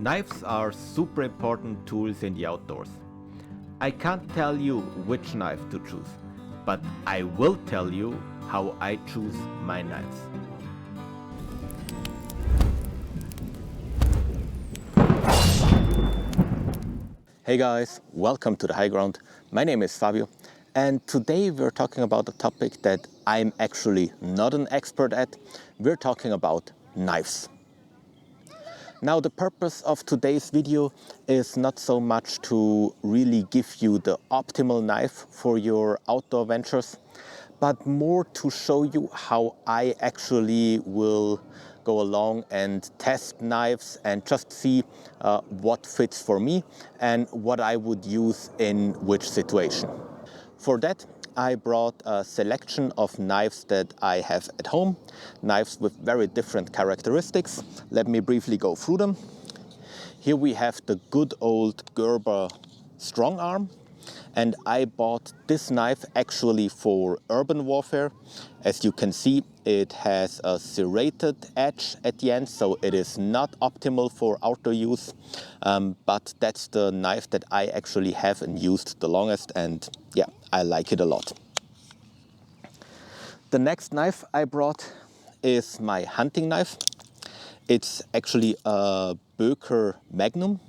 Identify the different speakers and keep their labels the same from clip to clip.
Speaker 1: Knives are super important tools in the outdoors. I can't tell you which knife to choose, but I will tell you how I choose my knives. Hey guys, welcome to the High Ground. My name is Fabio, and today we're talking about a topic that I'm actually not an expert at. We're talking about knives. Now, the purpose of today's video is not so much to really give you the optimal knife for your outdoor ventures, but more to show you how I actually will go along and test knives and just see what fits for me and what I would use in which situation. For that, I brought a selection of knives that I have at home, knives with very different characteristics. Let me briefly go through them. Here we have the good old Gerber strong arm, and I bought this knife actually for urban warfare. As you can see, it has a serrated edge at the end, so it is not optimal for outdoor use, but that's the knife that I actually have and used the longest, and yeah, I like it a lot. The next knife I brought is my hunting knife. It's actually a Böker Magnum,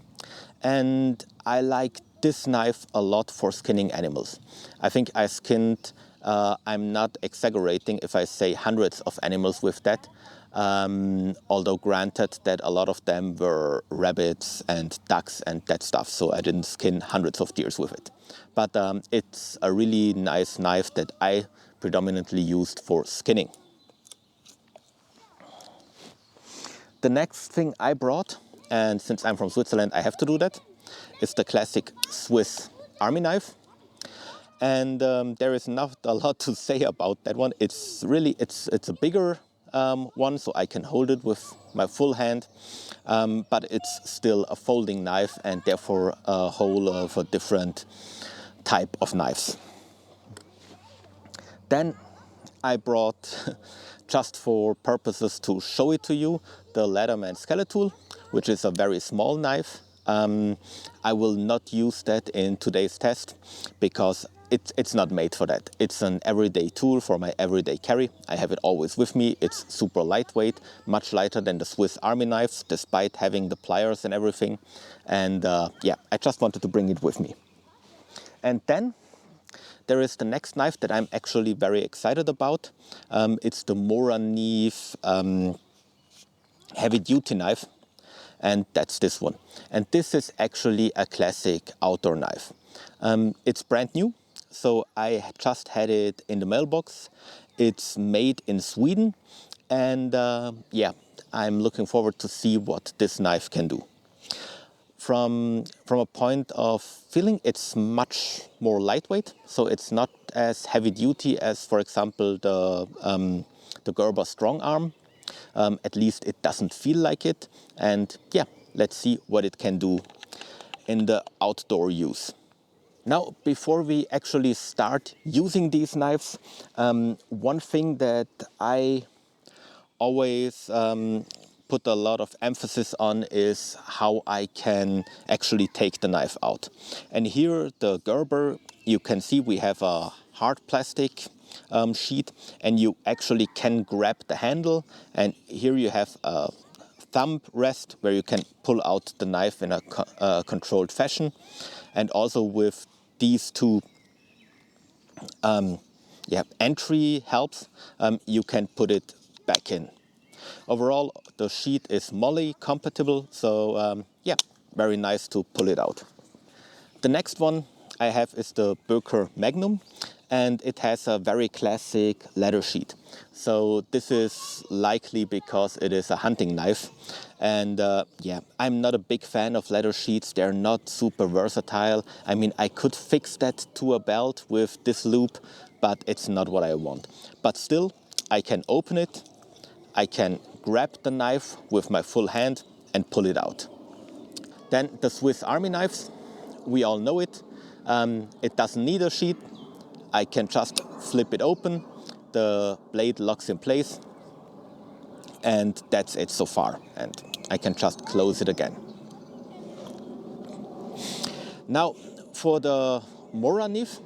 Speaker 1: and I like this knife a lot for skinning animals. I think I skinned, I'm not exaggerating if I say hundreds of animals with that, although granted that a lot of them were rabbits and ducks and that stuff, so I didn't skin hundreds of deers with it. But it's a really nice knife that I predominantly used for skinning. The next thing I brought, and since I'm from Switzerland I have to do that, is the classic Swiss army knife. And there is not a lot to say about that one. It's a bigger one, so I can hold it with my full hand, but it's still a folding knife and therefore a whole of a different type of knives. Then I brought, just for purposes to show it to you, the Leatherman Skeleton, which is a very small knife. I will not use that in today's test because it's not made for that. It's an everyday tool for my everyday carry. I have it always with me. It's super lightweight, much lighter than the Swiss army knives, despite having the pliers and everything. And yeah, I just wanted to bring it with me. And then there is the next knife that I'm actually very excited about. It's the Mora Neve heavy duty knife, and that's this one. And this is actually a classic outdoor knife. It's brand new, so I just had it in the mailbox. It's made in Sweden, and yeah, I'm looking forward to see what this knife can do. From a point of feeling, it's much more lightweight, so it's not as heavy duty as, for example, the Gerber strong arm. At least it doesn't feel like it, and yeah, let's see what it can do in the outdoor use. Now, before we actually start using these knives, one thing that I always put a lot of emphasis on is how I can actually take the knife out. And here, the Gerber, you can see we have a hard plastic sheath, and you actually can grab the handle, and here you have a thumb rest where you can pull out the knife in a controlled fashion. And also with these two entry helps, you can put it back in. Overall, the sheath is MOLLE compatible, so yeah, very nice to pull it out. The next one I have is the Böker Magnum, and it has a very classic leather sheath. So this is likely because it is a hunting knife, and yeah, I'm not a big fan of leather sheaths. They're not super versatile. I mean, I could fix that to a belt with this loop, but it's not what I want. But still, I can open it, I can grab the knife with my full hand and pull it out. Then the Swiss army knives, we all know it. It doesn't need a sheath. I can just flip it open, the blade locks in place, and that's it so far. And I can just close it again. Now, for the Mora knife,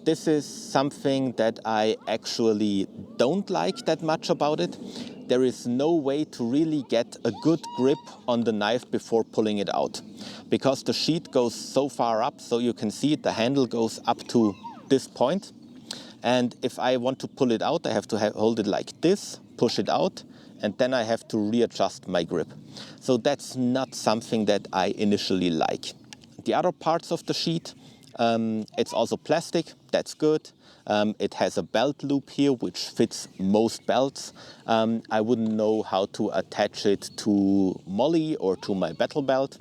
Speaker 1: this is something that I actually don't like that much about it. There is no way to really get a good grip on the knife before pulling it out, because the sheath goes so far up, so you can see it, the handle goes up to this point. And if I want to pull it out, I have to hold it like this, push it out, and then I have to readjust my grip. So that's not something that I initially like. The other parts of the sheath, it's also plastic, that's good. It has a belt loop here, which fits most belts. I wouldn't know how to attach it to Molly or to my battle belt.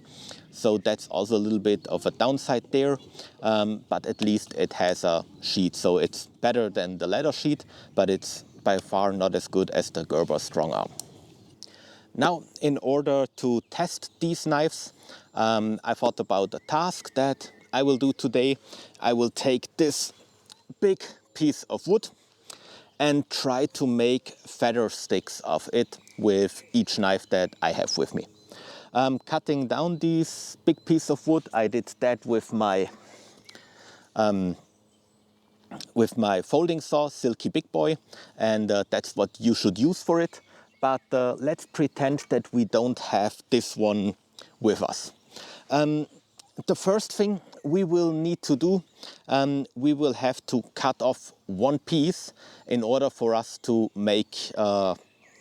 Speaker 1: So that's also a little bit of a downside there, but at least it has a sheath. So it's better than the leather sheath, but it's by far not as good as the Gerber strong arm. Now, in order to test these knives, I thought about a task that I will do today. I will take this big piece of wood and try to make feather sticks of it with each knife that I have with me. Cutting down these big piece of wood, I did that with my folding saw, Silky Big Boy, and that's what you should use for it. But let's pretend that we don't have this one with us. The first thing we will need to do, we will have to cut off one piece in order for us to make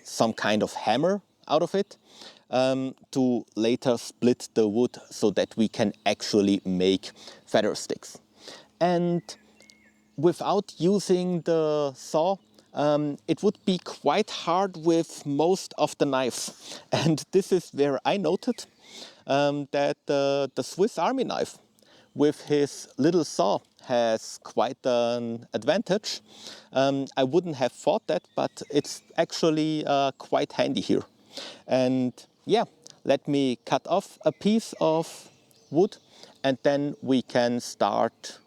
Speaker 1: some kind of hammer out of it, to later split the wood so that we can actually make feather sticks. And without using the saw, it would be quite hard with most of the knives. And this is where I noted that the Swiss Army knife with his little saw has quite an advantage. I wouldn't have thought that, but it's actually quite handy here. And yeah, let me cut off a piece of wood and then we can start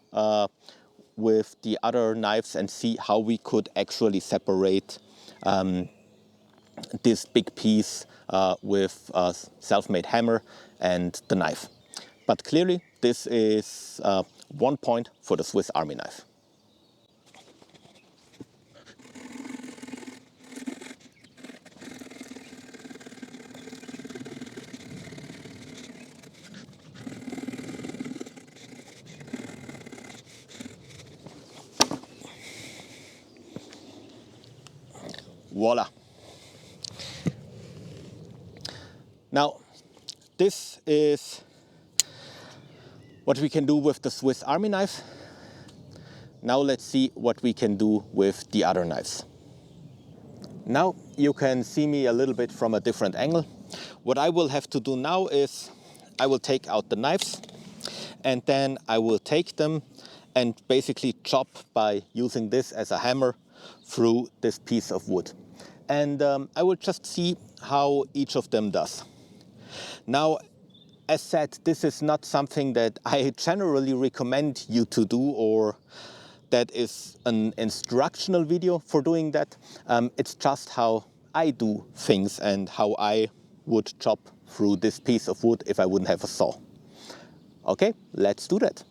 Speaker 1: with the other knives and see how we could actually separate this big piece with a self-made hammer and the knife. But clearly this is 1 point for the Swiss Army knife. Voila. Now, this is what we can do with the Swiss Army knife. Now let's see what we can do with the other knives. Now you can see me a little bit from a different angle. What I will have to do now is I will take out the knives and then I will take them and basically chop by using this as a hammer through this piece of wood. And I will just see how each of them does. Now, as said, this is not something that I generally recommend you to do, or that is an instructional video for doing that. It's just how I do things and how I would chop through this piece of wood if I wouldn't have a saw. Okay, let's do that.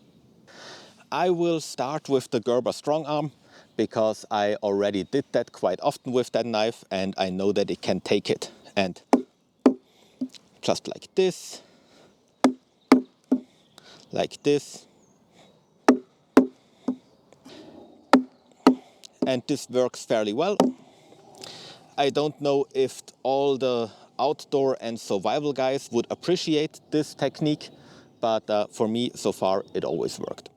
Speaker 1: I will start with the Gerber strong arm because I already did that quite often with that knife and I know that it can take it. And just like this, and this works fairly well. I don't know if all the outdoor and survival guys would appreciate this technique, but for me so far it always worked.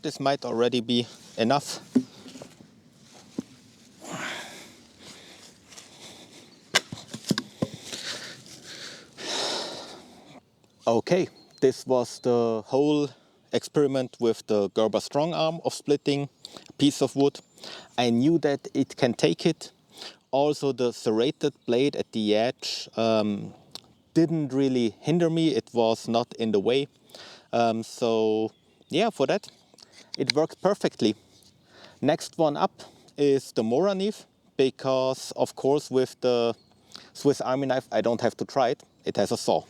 Speaker 1: This might already be enough. Okay, This was the whole experiment with the Gerber strong arm of splitting a piece of wood. I knew that it can take it. Also, the serrated blade at the edge didn't really hinder me. It was not in the way. So yeah, for that, it worked perfectly. Next one up is the Mora knife, because of course with the Swiss Army knife I don't have to try it. It has a saw.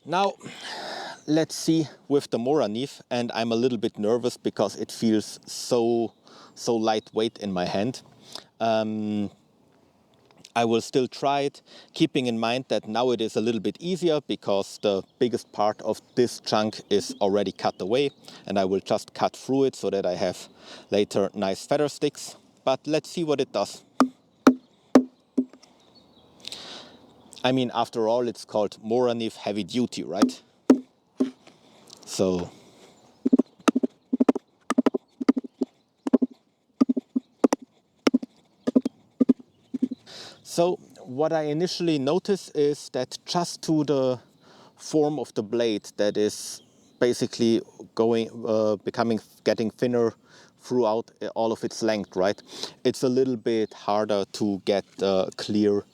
Speaker 1: Now let's see with the Mora knife, and I'm a little bit nervous because it feels so lightweight in my hand. I will still try it, keeping in mind that now it is a little bit easier because the biggest part of this chunk is already cut away, and I will just cut through it so that I have later nice feather sticks. But let's see what it does. I mean, after all, it's called Mora knife heavy duty, right? So what I initially notice is that just to the form of the blade that is basically getting thinner throughout all of its length, right? It's a little bit harder to get a clear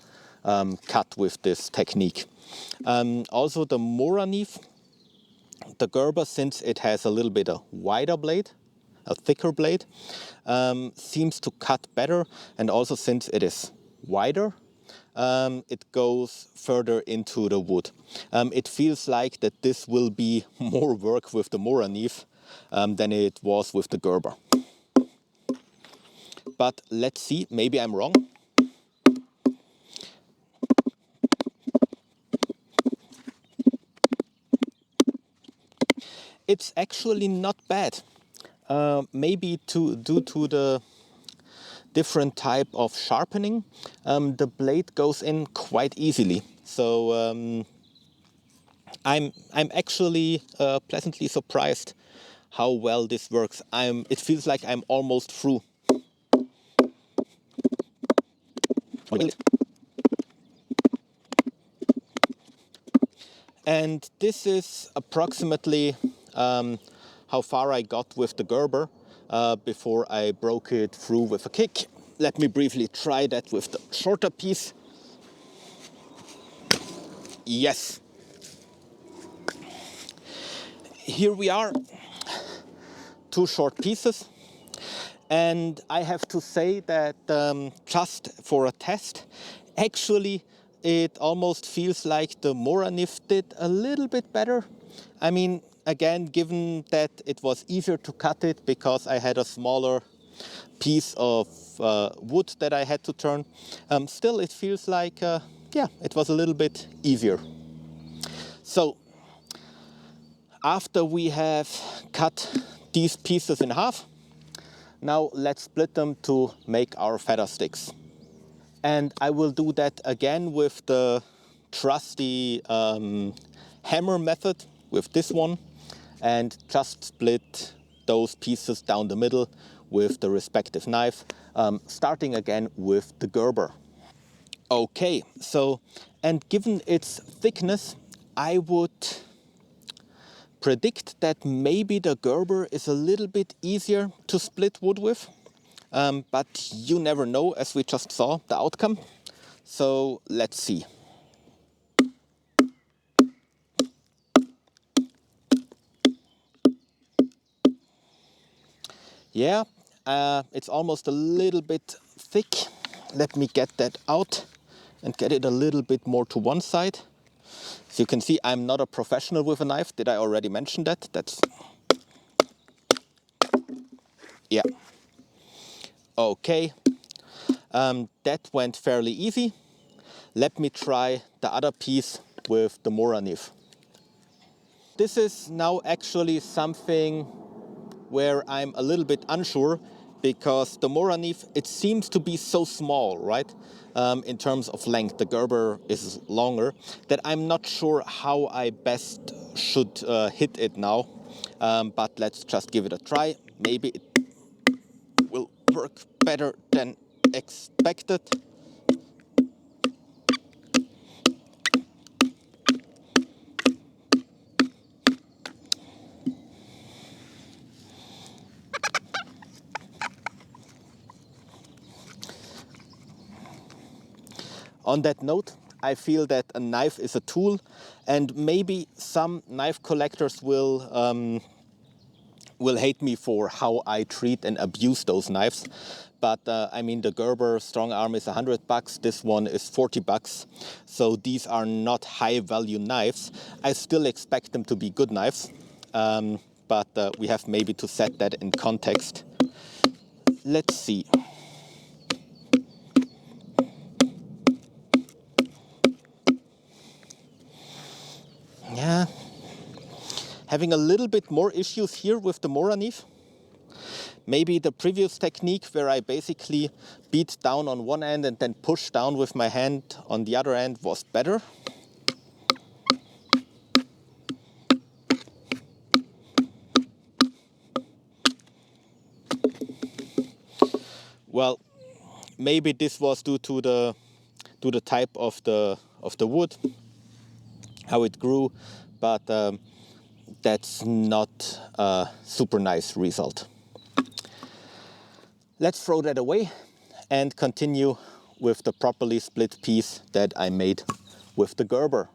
Speaker 1: cut with this technique. Also the Mora knife, the Gerber, since it has a little bit a wider blade, a thicker blade, seems to cut better, and also since it is wider, it goes further into the wood. It feels like that this will be more work with the Mora knife than it was with the Gerber. But let's see, maybe I'm wrong. It's actually not bad. Maybe due to the different type of sharpening, the blade goes in quite easily. So I'm actually pleasantly surprised how well this works. It feels like I'm almost through. And this is approximately how far I got with the Gerber before I broke it through with a kick. Let me briefly try that with the shorter piece. Yes. Here we are, 2 short pieces. And I have to say that just for a test, actually it almost feels like the Mora knife did a little bit better. I mean, again, given that it was easier to cut it because I had a smaller piece of wood that I had to turn, still it feels like, yeah, it was a little bit easier. So after we have cut these pieces in half, now let's split them to make our feather sticks. And I will do that again with the trusty hammer method, with this one, and just split those pieces down the middle with the respective knife, starting again with the Gerber. Okay, so, and given its thickness, I would predict that maybe the Gerber is a little bit easier to split wood with, but you never know, as we just saw the outcome. So let's see. Yeah, it's almost a little bit thick. Let me get that out and get it a little bit more to one side. So you can see I'm not a professional with a knife. Did I already mention that? That's... Yeah. Okay. That went fairly easy. Let me try the other piece with the Mora knife. This is now actually something where I'm a little bit unsure, because the Mora knife, it seems to be so small, right? In terms of length, the Gerber is longer, that I'm not sure how I best should hit it now. But let's just give it a try. Maybe it will work better than expected. On that note, I feel that a knife is a tool, and maybe some knife collectors will hate me for how I treat and abuse those knives. But I mean, the Gerber Strong Arm is $100. This one is $40. So these are not high value knives. I still expect them to be good knives. But we have maybe to set that in context. Let's see. Yeah. Having a little bit more issues here with the Moranif. Maybe the previous technique where I basically beat down on one end and then push down with my hand on the other end was better. Well, maybe this was due to the type of the wood, how it grew, but that's not a super nice result. Let's throw that away and continue with the properly split piece that I made with the Gerber.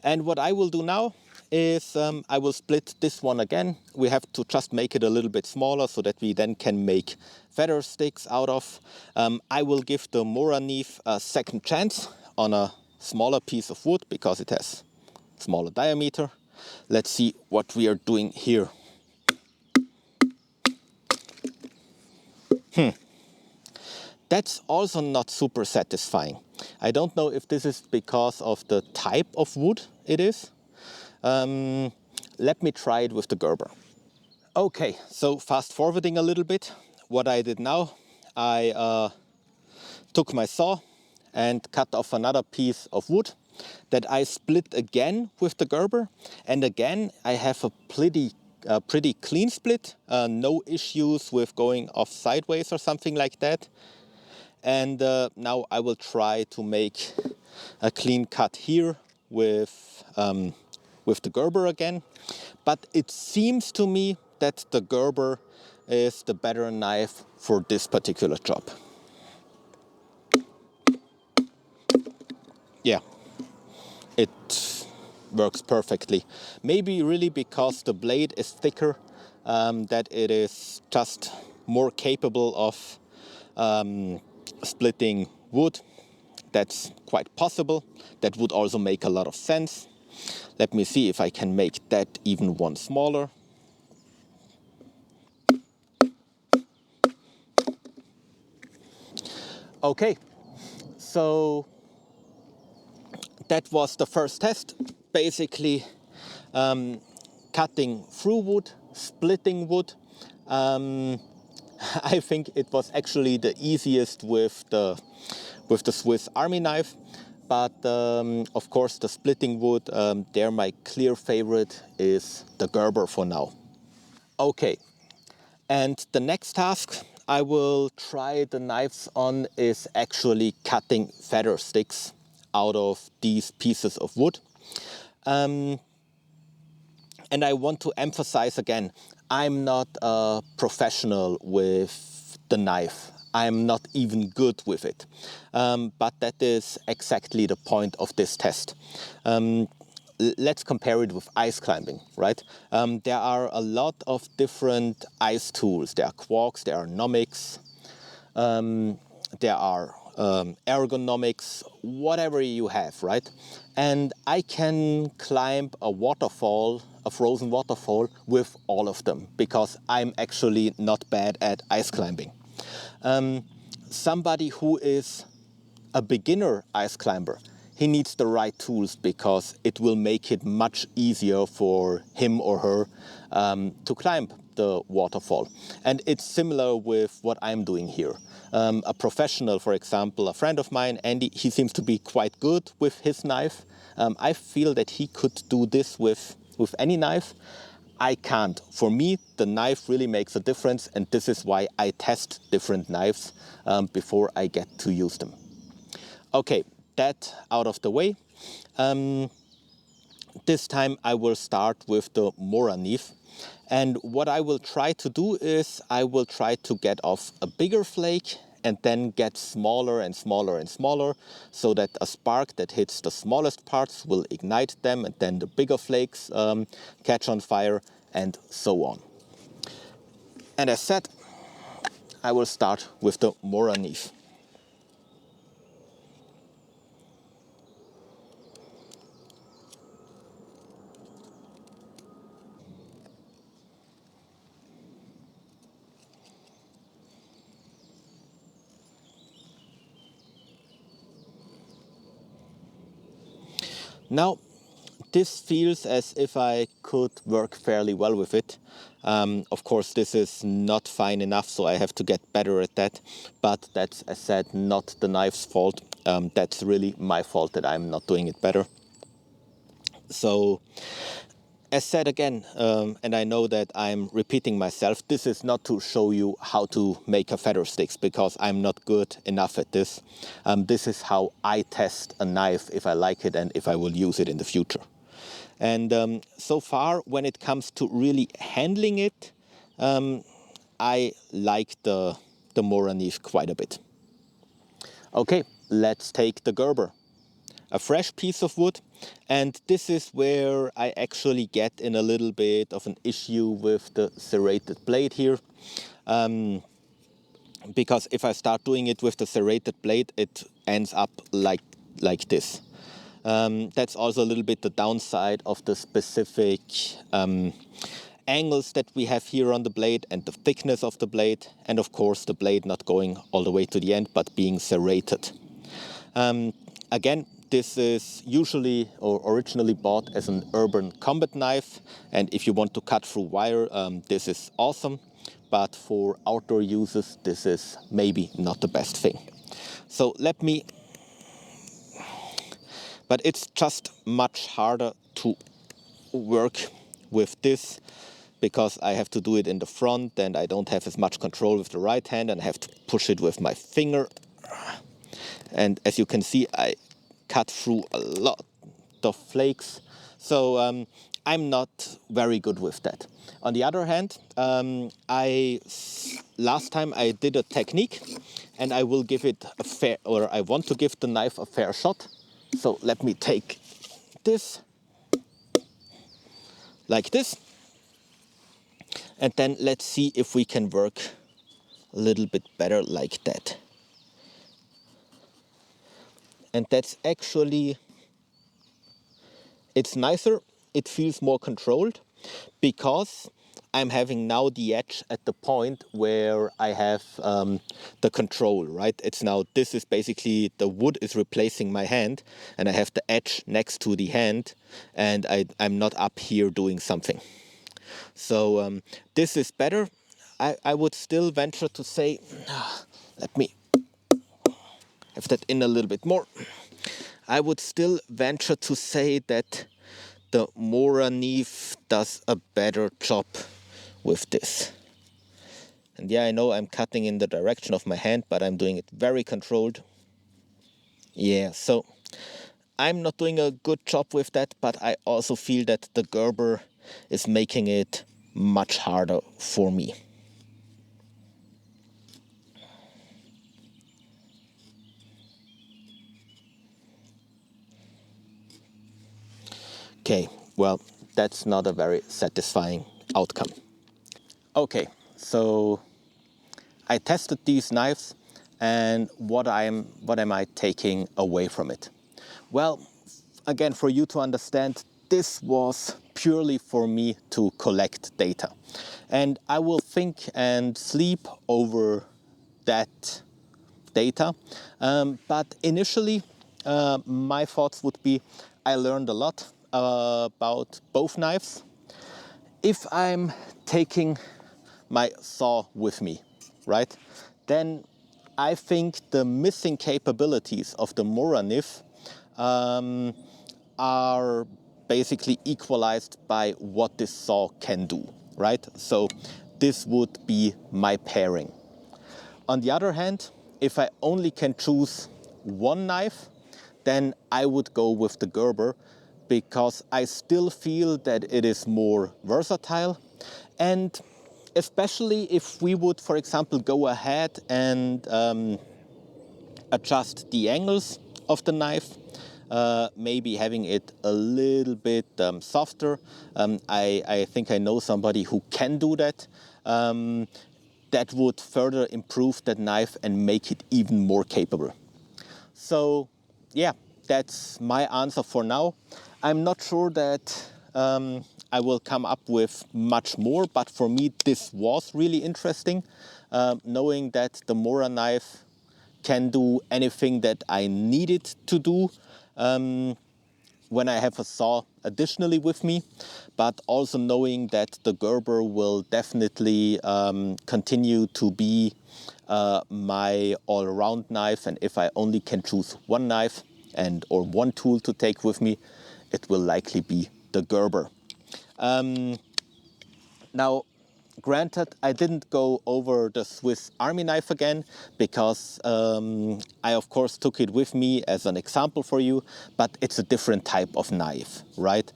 Speaker 1: And what I will do now is I will split this one again. We have to just make it a little bit smaller so that we then can make feather sticks out of. I will give the Moranif a second chance on a smaller piece of wood because it has smaller diameter. Let's see what we are doing here. That's also not super satisfying. I don't know if this is because of the type of wood it is. Let me try it with the Gerber. Okay, so fast forwarding a little bit, what I did now, I took my saw and cut off another piece of wood that I split again with the Gerber. And again, I have a pretty clean split, no issues with going off sideways or something like that. And now I will try to make a clean cut here with the Gerber again. But it seems to me that the Gerber is the better knife for this particular job. Yeah, it works perfectly. Maybe really because the blade is thicker, that it is just more capable of splitting wood. That's quite possible. That would also make a lot of sense. Let me see if I can make that even one smaller. Okay, so that was the first test. Basically cutting through wood, splitting wood. I think it was actually the easiest with the Swiss Army knife. But of course, the splitting wood, there my clear favorite is the Gerber for now. Okay, and the next task I will try the knives on is actually cutting feather sticks out of these pieces of wood. And I want to emphasize again, I'm not a professional with the knife. I'm not even good with it. But that is exactly the point of this test. Let's compare it with ice climbing, right? There are a lot of different ice tools. There are quarks, there are nomics, there are ergonomics, whatever you have, right? And I can climb a waterfall, a frozen waterfall, with all of them because I'm actually not bad at ice climbing. Somebody who is a beginner ice climber, he needs the right tools because it will make it much easier for him or her to climb the waterfall. And it's similar with what I'm doing here. A professional, for example, a friend of mine, Andy, he seems to be quite good with his knife. I feel that he could do this with any knife. I can't. For me, the knife really makes a difference, and this is why I test different knives before I get to use them. Okay, that out of the way. This time I will start with the Moranif. And what I will try to do is I will try to get off a bigger flake and then get smaller and smaller and smaller, so that a spark that hits the smallest parts will ignite them, and then the bigger flakes catch on fire, and so on. And as said, I will start with the Mora Neve. Now, this feels as if I could work fairly well with it. Of course, this is not fine enough, so I have to get better at that. But that's, as said, not the knife's fault. That's really my fault that I'm not doing it better. So, as said again, and I know that I'm repeating myself, this is not to show you how to make a feather sticks, because I'm not good enough at this. This is how I test a knife, if I like it and if I will use it in the future. And so far, when it comes to really handling it, I like the Mora Neve quite a bit. Okay, let's take the Gerber. A fresh piece of wood, and this is where I actually get in a little bit of an issue with the serrated blade here, because if I start doing it with the serrated blade, it ends up like this. That's also a little bit the downside of the specific angles that we have here on the blade, and the thickness of the blade, and of course the blade not going all the way to the end but being serrated. Again, this is usually or originally bought as an urban combat knife, and if you want to cut through wire, this is awesome, but for outdoor uses this is maybe not the best thing. So but it's just much harder to work with this, because I have to do it in the front and I don't have as much control with the right hand, and I have to push it with my finger. And as you can see, I cut through a lot of flakes, so I'm not very good with that. On the other hand, last time I did a technique, and I will give it a fair, or I want to give the knife a fair shot. So let me take this like this, and then let's see if we can work a little bit better like that. And that's actually, it's nicer, it feels more controlled, because I'm having now the edge at the point where I have the control, right? It's now, this is basically, the wood is replacing my hand, and I have the edge next to the hand, and I'm not up here doing something. So this is better. I would still venture to say, let me have that in a little bit more. I would still venture to say that the Mora Neve does a better job with this. And yeah, I know I'm cutting in the direction of my hand, but I'm doing it very controlled. Yeah, so I'm not doing a good job with that, but I also feel that the Gerber is making it much harder for me. Okay, well, that's not a very satisfying outcome. Okay, so I tested these knives, and what am I taking away from it? Well, again, for you to understand, this was purely for me to collect data. And I will think and sleep over that data. But initially, my thoughts would be, I learned a lot about both knives. If I'm taking my saw with me, right, then I think the missing capabilities of the Mora Neve are basically equalized by what this saw can do, right? So this would be my pairing. On the other hand, if I only can choose one knife, then I would go with the Gerber, because I still feel that it is more versatile. And especially if we would, for example, go ahead and adjust the angles of the knife, maybe having it a little bit softer. I think I know somebody who can do that. That would further improve that knife and make it even more capable. So yeah, that's my answer for now. I'm not sure that I will come up with much more, but for me this was really interesting, knowing that the Mora knife can do anything that I need it to do when I have a saw additionally with me, but also knowing that the Gerber will definitely continue to be my all-around knife, and if I only can choose one knife or one tool to take with me, it will likely be the Gerber. Now, granted, I didn't go over the Swiss Army knife again because I of course took it with me as an example for you, but it's a different type of knife, right?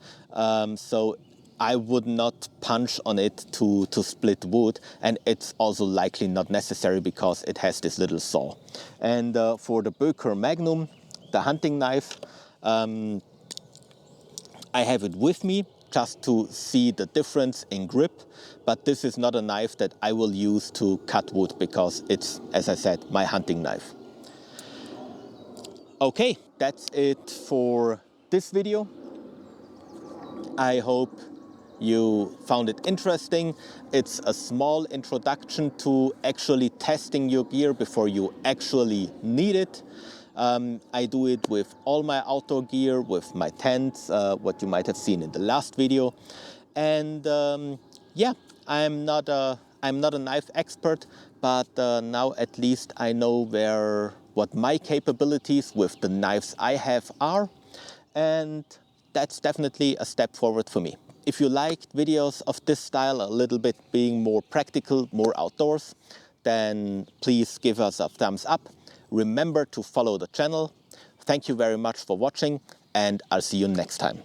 Speaker 1: So I would not punch on it to split wood, and it's also likely not necessary because it has this little saw. And for the Böker Magnum, the hunting knife, I have it with me just to see the difference in grip, but this is not a knife that I will use to cut wood because it's, as I said, my hunting knife. Okay, that's it for this video. I hope you found it interesting. It's a small introduction to actually testing your gear before you actually need it. I do it with all my outdoor gear, with my tents, what you might have seen in the last video. And yeah, I'm not a knife expert, but now at least I know what my capabilities with the knives I have are. And that's definitely a step forward for me. If you liked videos of this style, a little bit being more practical, more outdoors, then please give us a thumbs up. Remember to follow the channel. Thank you very much for watching, and I'll see you next time.